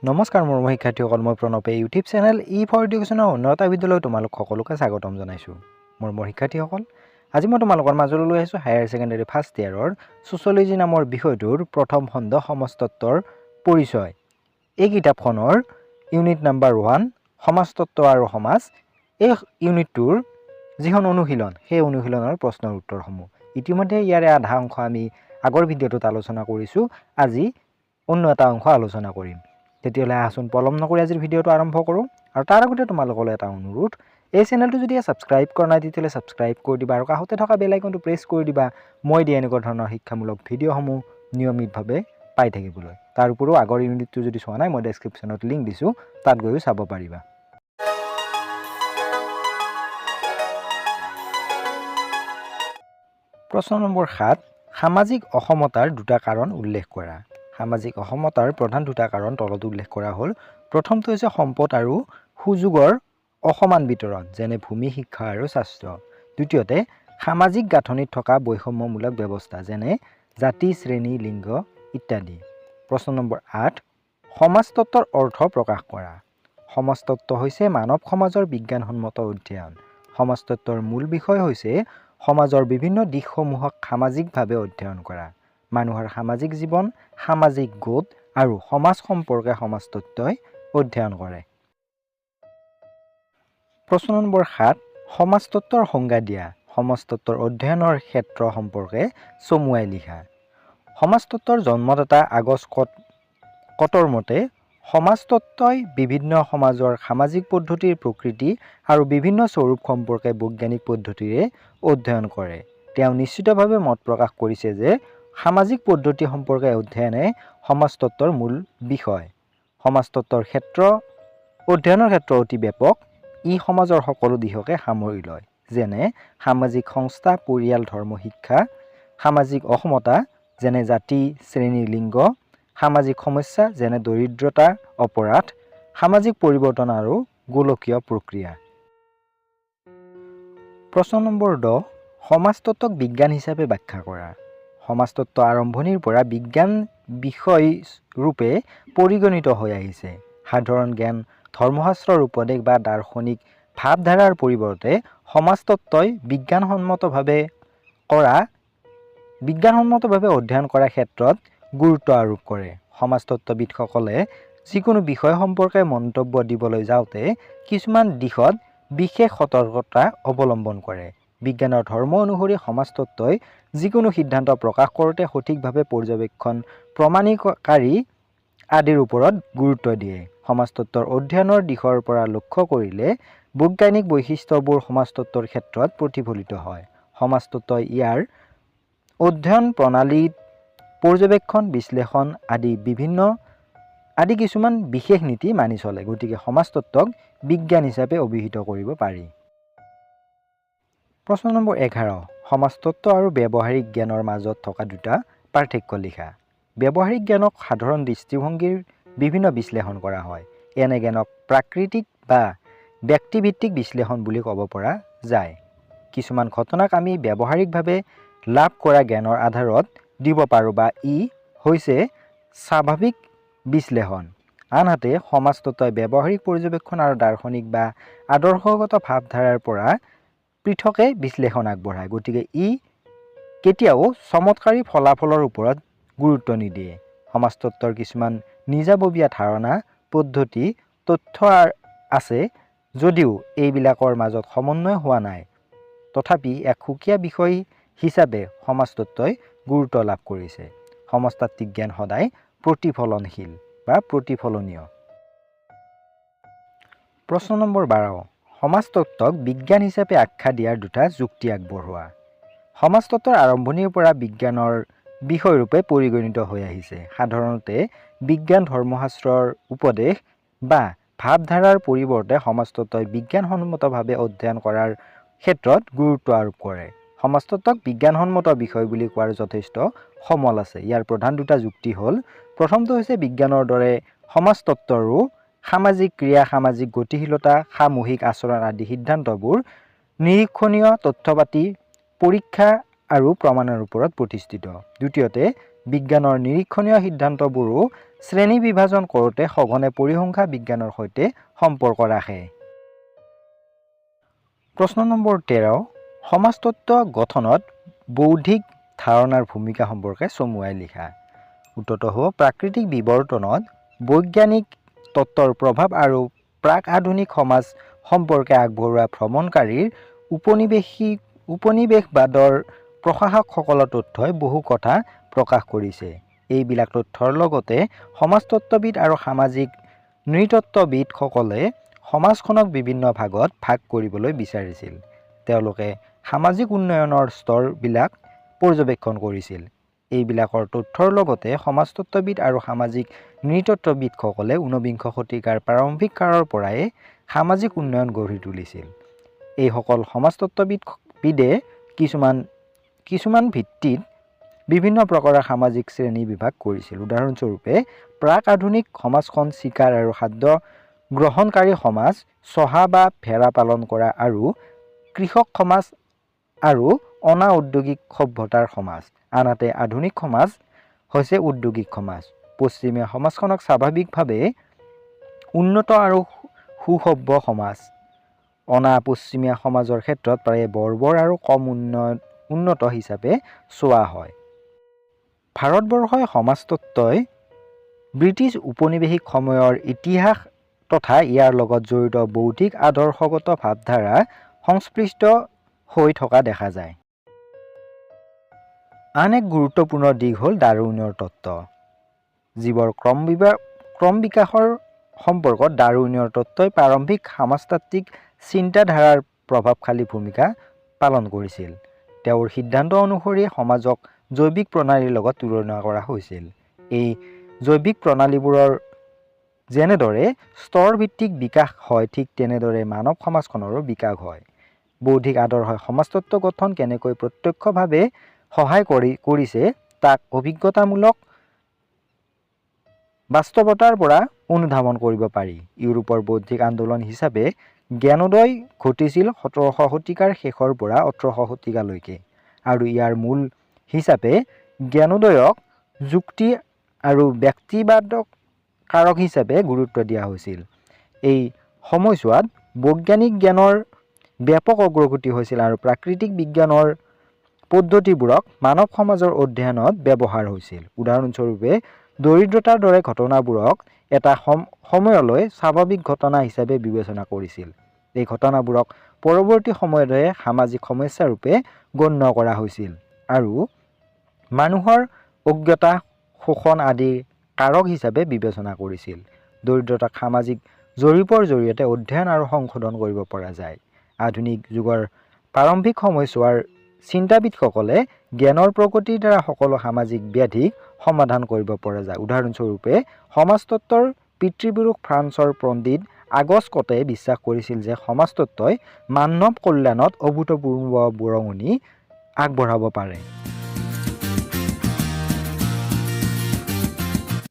নমস্কাৰ মোৰ শিক্ষাৰ্থীসকল, মই প্ৰণৱে ইউটিউব চেনেল ফৰ এডুকেশ্যনৰ উন্নত বিদ্যালয় তোমালোক সকলোকে স্বাগতম জনাইছোঁ। মোৰ শিক্ষাৰ্থীসকল, আজি মই তোমালোকৰ মাজলৈ লৈ আহিছোঁ হায়াৰ ছেকেণ্ডাৰী ফাৰ্ষ্ট ইয়াৰৰ ছ'চিয়লজি নামৰ বিষয়টোৰ প্ৰথম খণ্ড সমাজতত্বৰ পৰিচয়। এই কিতাপখনৰ ইউনিট নাম্বাৰ 1 সমাজতত্ব আৰু সমাজ, এই ইউনিটটোৰ যিখন অনুশীলন সেই অনুশীলনৰ প্ৰশ্নৰ উত্তৰসমূহ। ইতিমধ্যে ইয়াৰে আধা অংশ আমি আগৰ ভিডিঅ'টোত আলোচনা কৰিছোঁ। আজি অন্য এটা অংশ আলোচনা কৰিম। তেতিয়াহ'লে আহচোন পলম নকৰি আজিৰ ভিডিঅ'টো আৰম্ভ কৰোঁ। আৰু তাৰ আগতে তোমালোকলৈ এটা অনুৰোধ, এই চেনেলটো যদি ছাবস্ক্ৰাইব কৰা নাই তেতিয়াহ'লে ছাবস্ক্ৰাইব কৰি দিবা আৰু কাষতে থকা বেল আইকনটো প্ৰেছ কৰি দিবা, মই দিয়া এনেকুৱা ধৰণৰ শিক্ষামূলক ভিডিঅ'সমূহ নিয়মিতভাৱে পাই থাকিবলৈ। তাৰ উপৰিও আগৰ ইউনিটটো যদি চোৱা নাই মই ডেছক্ৰিপশ্যনত লিংক দিছোঁ, তাত গৈও চাব পাৰিবা। প্ৰশ্ন নম্বৰ 7, সামাজিক অসমতাৰ দুটা কাৰণ উল্লেখ কৰা। সামাজিক অসমতাৰ প্ৰধান দুটা কাৰণ তলত উল্লেখ কৰা হ'ল। প্ৰথমটো হৈছে সম্পদ আৰু সুযোগৰ অসমান বিতৰণ, যেনে ভূমি, শিক্ষা আৰু স্বাস্থ্য। দ্বিতীয়তে সামাজিক গাঁথনিত থকা বৈষম্যমূলক ব্যৱস্থা, যেনে জাতি, শ্ৰেণী, লিংগ ইত্যাদি। প্ৰশ্ন নম্বৰ 8, সমাজতত্বৰ অৰ্থ প্ৰকাশ কৰা। সমাজতত্ব হৈছে মানৱ সমাজৰ বিজ্ঞানসন্মত অধ্যয়ন। সমাজতত্বৰ মূল বিষয় হৈছে সমাজৰ বিভিন্ন দিশসমূহক সামাজিকভাৱে অধ্যয়ন কৰা। মানুহৰ সামাজিক জীৱন, সামাজিক গোট আৰু সমাজ সম্পৰ্কে সমাজতত্ত্বই অধ্যয়ন কৰে। প্ৰশ্ন নম্বৰ 7, সমাজতত্ত্বৰ সংজ্ঞা দিয়া। সমাজতত্ত্বৰ অধ্যয়নৰ ক্ষেত্ৰ সম্পৰ্কে চমুৱাই লিখা। সমাজতত্ত্বৰ জন্মদাতা আগষ্ট কটৰ মতে সমাজতত্ত্বই বিভিন্ন সমাজৰ সামাজিক পদ্ধতিৰ প্ৰকৃতি আৰু বিভিন্ন স্বৰূপ সম্পৰ্কে বৈজ্ঞানিক পদ্ধতিৰে অধ্যয়ন কৰে। তেওঁ নিশ্চিতভাৱে মত প্ৰকাশ কৰিছে যে সামাজিক পদ্ধতি সম্পৰ্কে অধ্যয়নে সমাজতত্ত্বৰ মূল বিষয়। সমাজতত্ত্বৰ অধ্যয়নৰ ক্ষেত্ৰ অতি ব্যাপক। ই সমাজৰ সকলো দিশকে সামৰি লয়, যেনে সামাজিক সংস্থা, পৰিয়াল, ধৰ্ম, শিক্ষা, সামাজিক অসমতা যেনে জাতি, শ্ৰেণী, লিংগ, সামাজিক সমস্যা যেনে দৰিদ্ৰতা, অপৰাধ, সামাজিক পৰিৱৰ্তন আৰু গোলকীয় প্ৰক্ৰিয়া। প্ৰশ্ন নম্বৰ 10, সমাজতত্ত্বক বিজ্ঞান হিচাপে ব্যাখ্যা কৰা। সমাজতত্ত্ব আৰম্ভণিৰ পৰা বিজ্ঞান বিষয় ৰূপে পৰিগণিত হৈ আহিছে। সাধাৰণ জ্ঞান, ধৰ্মশাস্ত্ৰৰ উপদেশ বা দাৰ্শনিক ভাৱধাৰাৰ পৰিৱৰ্তে সমাজতত্ত্বই বিজ্ঞানসন্মতভাৱে অধ্যয়ন কৰাৰ ক্ষেত্ৰত গুৰুত্ব আৰোপ কৰে। সমাজতত্ত্ববিদসকলে যিকোনো বিষয় সম্পৰ্কে মন্তব্য দিবলৈ যাওঁতে কিছুমান দিশত বিশেষ সতৰ্কতা অৱলম্বন কৰে। বিজ্ঞানৰ ধৰ্ম অনুসৰি সমাজতত্ত্বই যিকোনো সিদ্ধান্ত প্ৰকাশ কৰোঁতে সঠিকভাৱে পৰ্যবেক্ষণ, প্ৰমাণিকাৰী আদিৰ ওপৰত গুৰুত্ব দিয়ে। সমাজতত্ত্বৰ অধ্যয়নৰ দিশৰ পৰা লক্ষ্য কৰিলে বৈজ্ঞানিক বৈশিষ্ট্যবোৰ সমাজতত্ত্বৰ ক্ষেত্ৰত প্ৰতিফলিত হয়। সমাজতত্ত্বই ইয়াৰ অধ্যয়ন প্ৰণালীত পৰ্যবেক্ষণ, বিশ্লেষণ আদি কিছুমান বিশেষ নীতি মানি চলে। গতিকে সমাজতত্ত্বক বিজ্ঞান হিচাপে অভিহিত কৰিব পাৰি। প্ৰশ্ন নম্বৰ 11, সমাজতত্ত্ব আৰু ব্যৱহাৰিক জ্ঞানৰ মাজত থকা দুটা পাৰ্থক্য লিখা। ব্যৱহাৰিক জ্ঞানক সাধাৰণ দৃষ্টিভংগীৰ বিভিন্ন বিশ্লেষণ কৰা হয়। এনে জ্ঞানক প্ৰাকৃতিক বা ব্যক্তিভিত্তিক বিশ্লেষণ বুলি ক'ব পৰা যায়। কিছুমান ঘটনাক আমি ব্যৱহাৰিকভাৱে লাভ কৰা জ্ঞানৰ আধাৰত দিব পাৰোঁ বা ই হৈছে স্বাভাৱিক বিশ্লেষণ। আনহাতে সমাজতত্ত্বই ব্যৱহাৰিক পৰ্যবেক্ষণ আৰু দাৰ্শনিক বা আদৰ্শগত ভাৱধাৰাৰ পৰা পৃথকে বিশ্লেষণ আগবঢ়ায়। গতিকে ই কেতিয়াও চমৎকাৰী ফলাফলৰ ওপৰত গুৰুত্ব নিদিয়ে। সমাজতত্ত্বৰ কিছুমান নিজাববীয়া ধাৰণা, পদ্ধতি, তথ্য আছে যদিও এইবিলাকৰ মাজত সমন্বয় হোৱা নাই। তথাপি এক সুকীয়া বিষয় হিচাপে সমাজতত্ত্বই গুৰুত্ব লাভ কৰিছে। সমাজতাত্ত্বিক জ্ঞান সদায় প্ৰতিফলনশীল বা প্ৰতিফলনীয়। প্ৰশ্ন নম্বৰ 12, সমাজতত্ত্বক বিজ্ঞান হিচাপে আখ্যা দিয়াৰ দুটা যুক্তি আগবঢ়োৱা। সমাজতত্ত্বৰ আৰম্ভণিৰ পৰা বিজ্ঞানৰ বিষয়ৰূপে পৰিগণিত হৈ আহিছে। সাধাৰণতে বিজ্ঞান ধৰ্মশাস্ত্ৰৰ উপদেশ বা ভাৱধাৰাৰ পৰিৱৰ্তে সমাজতত্ত্বই বিজ্ঞানসন্মতভাৱে অধ্যয়ন কৰাৰ ক্ষেত্ৰত গুৰুত্ব আৰোপ কৰে। সমাজতত্ত্বক বিজ্ঞানসন্মত বিষয় বুলি কোৱাৰ যথেষ্ট সমল আছে। ইয়াৰ প্ৰধান দুটা যুক্তি হ'ল, প্ৰথমটো হৈছে বিজ্ঞানৰ দৰে সমাজতত্ত্বৰো সামাজিক ক্ৰিয়া, সামাজিক গতিশীলতা, সামূহিক আচৰণ আদি সিদ্ধান্তবোৰ নিৰীক্ষণীয় তথ্যপাতি, পৰীক্ষা আৰু প্ৰমাণৰ ওপৰত প্ৰতিষ্ঠিত। দ্বিতীয়তে বিজ্ঞানৰ নিৰীক্ষণীয় সিদ্ধান্তবোৰো শ্ৰেণী বিভাজন কৰোঁতে সঘনে পৰিসংখ্যা বিজ্ঞানৰ সৈতে সম্পৰ্ক ৰাখে। প্ৰশ্ন নম্বৰ 13 সমাজতত্ত্ব গঠনত বৌদ্ধিক ধাৰণাৰ ভূমিকা সম্পৰ্কে চমুৱাই লিখা। উত্তৰটো হ'ব প্ৰাকৃতিক বিৱৰ্তনত বৈজ্ঞানিক তত্ত্বৰ প্ৰভাৱ আৰু প্ৰাক আধুনিক সমাজ সম্পৰ্কে আগবঢ়োৱা ভ্ৰমণকাৰীৰ উপনিৱেশবাদৰ প্ৰশাসকসকলৰ তথ্যই বহু কথা প্ৰকাশ কৰিছে। এইবিলাক তথ্যৰ লগতে সমাজতত্ত্ববিদ আৰু সামাজিক নৃতত্ত্ববিদসকলে সমাজখনক বিভিন্ন ভাগত ভাগ কৰিবলৈ বিচাৰিছিল। তেওঁলোকে সামাজিক উন্নয়নৰ স্তৰবিলাক পৰ্যবেক্ষণ কৰিছিল। এইবিলাকৰ তথ্যৰ লগতে সমাজতত্ত্ববিদ আৰু সামাজিক নৃতত্ত্ববিদসকলে ঊনবিংশ শতিকাৰ প্ৰাৰম্ভিক কালৰ পৰাই সামাজিক উন্নয়ন গঢ়ি তুলিছিল। এইসকল সমাজতত্ত্ববিদে কিছুমান ভিত্তিত বিভিন্ন প্ৰকাৰৰ সামাজিক শ্ৰেণী বিভাগ কৰিছিল। উদাহৰণস্বৰূপে প্ৰাক আধুনিক সমাজখন চিকাৰ আৰু খাদ্য গ্ৰহণকাৰী সমাজ, চহা বা ভেড়া পালন কৰা আৰু কৃষক সমাজ আৰু অনা ঔদ্যোগিক সভ্যতাৰ সমাজ। আনহাতে আধুনিক সমাজ হৈছে উদ্যোগিক সমাজ। পশ্চিমীয়া সমাজখনক স্বাভাৱিকভাৱে উন্নত আৰু সুসভ্য সমাজ, অনা পশ্চিমীয়া সমাজৰ ক্ষেত্ৰত প্ৰায়ে বৰ্বৰ আৰু কম উন্নত হিচাপে চোৱা হয়। ভাৰতবৰ্ষই সমাজতত্ত্বই ব্ৰিটিছ উপনিৱেশিক সময়ৰ ইতিহাস তথা ইয়াৰ লগত জড়িত বৌদ্ধিক আদৰ্শগত ভাৱধাৰা সংস্পৃষ্ট হৈ থকা দেখা যায়। আন এক গুৰুত্বপূৰ্ণ দিশ হ'ল ডাৰউইনৰ তত্ত্ব। জীৱৰ ক্ৰম বিকাশৰ সম্পৰ্কত ডাৰউইনৰ তত্ত্বই প্ৰাৰম্ভিক সমাজতাত্ত্বিক চিন্তাধাৰাৰ প্ৰভাৱশালী ভূমিকা পালন কৰিছিল। তেওঁৰ সিদ্ধান্ত অনুসৰি সমাজক জৈৱিক প্ৰণালীৰ লগত তুলনা কৰা হৈছিল। এই জৈৱিক প্ৰণালীবোৰৰ যেনেদৰে স্তৰভিত্তিক বিকাশ হয়, ঠিক তেনেদৰে মানৱ সমাজখনৰো বিকাশ হয়। বৌদ্ধিক আদৰ্শই সমাজতত্ত্ব গঠন কেনেকৈ প্ৰত্যক্ষভাৱে সহায় কৰিছে তাক অভিজ্ঞতামূলক বাস্তৱতাৰ পৰা অনুধাৱন কৰিব পাৰি। ইউৰোপৰ বৌদ্ধিক আন্দোলন হিচাপে জ্ঞানোদয় ঘটিছিল 17শ শতিকাৰ শেষৰ পৰা 18শ শতিকালৈকে, আৰু ইয়াৰ মূল হিচাপে জ্ঞানোদয়ক যুক্তি আৰু ব্যক্তিবাদক কাৰক হিচাপে গুৰুত্ব দিয়া হৈছিল। এই সময়ছোৱাত বৈজ্ঞানিক জ্ঞানৰ ব্যাপক অগ্ৰগতি হৈছিল আৰু প্ৰাকৃতিক বিজ্ঞানৰ পদ্ধতিবোৰক মানৱ সমাজৰ অধ্যয়নত ব্যৱহাৰ হৈছিল। উদাহৰণস্বৰূপে দৰিদ্ৰতাৰ দৰে ঘটনাবোৰক এটা সময়লৈ স্বাভাৱিক ঘটনা হিচাপে বিবেচনা কৰিছিল। এই ঘটনাবোৰক পৰৱৰ্তী সময়লৈ সামাজিক সমস্যা ৰূপে গণ্য কৰা হৈছিল আৰু মানুহৰ অজ্ঞতা, শোষণ আদিৰ কাৰক হিচাপে বিবেচনা কৰিছিল। দৰিদ্ৰতাক সামাজিক জৰীপৰ জৰিয়তে অধ্যয়ন আৰু সংশোধন কৰিব পৰা যায়। আধুনিক যুগৰ প্ৰাৰম্ভিক সময়ছোৱাৰ চিন্তাবিদসকলে জ্ঞানৰ প্ৰগতিৰ দ্বাৰা সকলো সামাজিক ব্যাধিক সমাধান কৰিব পৰা যায়। উদাহৰণস্বৰূপে সমাজতত্ত্বৰ পিতৃপুৰুষ ফ্ৰান্সৰ পণ্ডিত আগস্কটে বিশ্বাস কৰিছিল যে সমাজতত্ত্বই মানৱ কল্যাণত অভূতপূৰ্ব বৰঙণি আগবঢ়াব পাৰে।